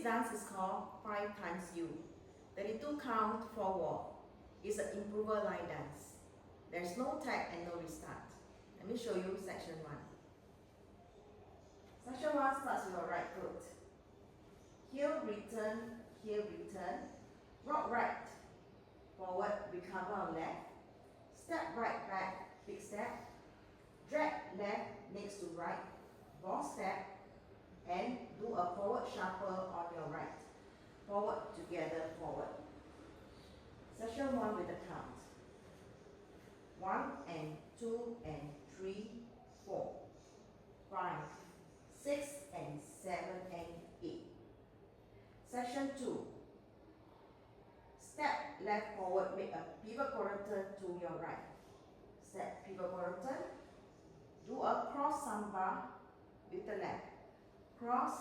dance is called 5 times U. 32 count forward. It's an improver line dance. There's no tag and no restart. Let me show you section 1. Section 1 starts with your right foot. Heel, return, rock right, forward, recover on left, step right back, big step, drag left next to right, ball step, and do a forward shuffle on your right. Forward, together, forward. Section 1 with the count. 1 and 2 and 3, 4, 5, 6 and 7 and 8. Section 2. Step left forward, make a pivot quarter turn to your right. Step pivot quarter turn. Do a cross samba with the left. Cross,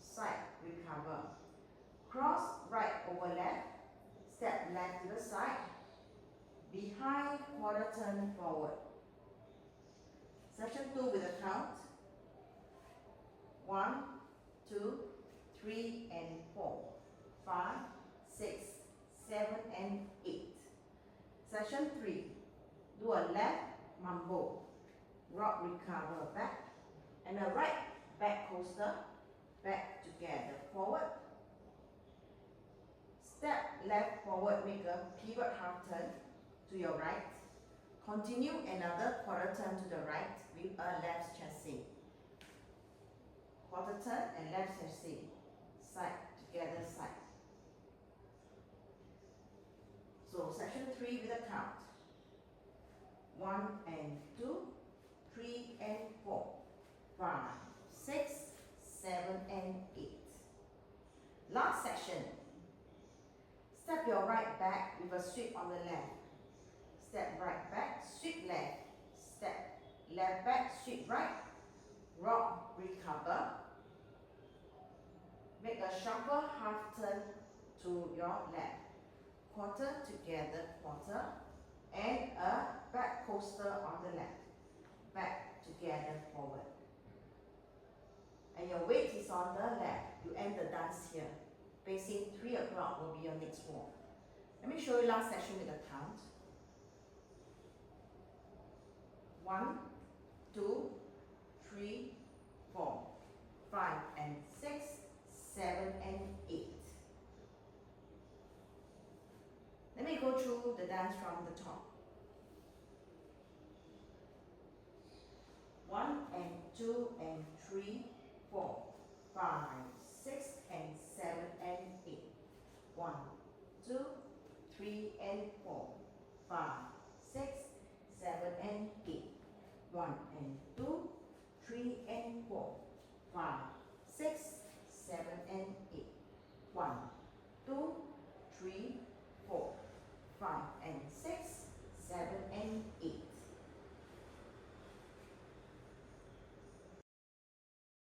side, recover. Cross, right over left. Step left to the side. Behind, quarter turn forward. Section 2 with a count. 1, 2, 3 and 4, 5, 6, 7 and 8. Section 3. Do a left mambo. Rock, recover, back. And a right back coaster. Back, together, forward. Step left forward, make a pivot half turn to your right. Continue another quarter turn to the right with a left chassis. Quarter turn and left chassis. Side, together, side. So section 3 with a count. 1 and 2, 3 and 4, 5, 6, 7 and 8. Last section. Step your right back with a sweep on the left. Step right back, sweep left. Step left back, sweep right. Rock, recover. Make a shuffle half turn to your left. Quarter, together, quarter. And a back coaster on the left. Back, together, forward. And your weight is on the left. You end the dance here. Facing 3 o'clock will be your next walk. Let me show you last section with a count. 1, 2, 3, 4, 5 and 6, 7 and 8. Let me go through the dance from the top. 1 and 2 and 3, 4, 5, 6 and 7 and 8. 1, 2, 3 and 4, 5, 6, 7 and 8. 1 and 2, 3 and 4, 5, 6, 7 and 8. 1, 2, 3, 4, 5 and 6, 7 and 8.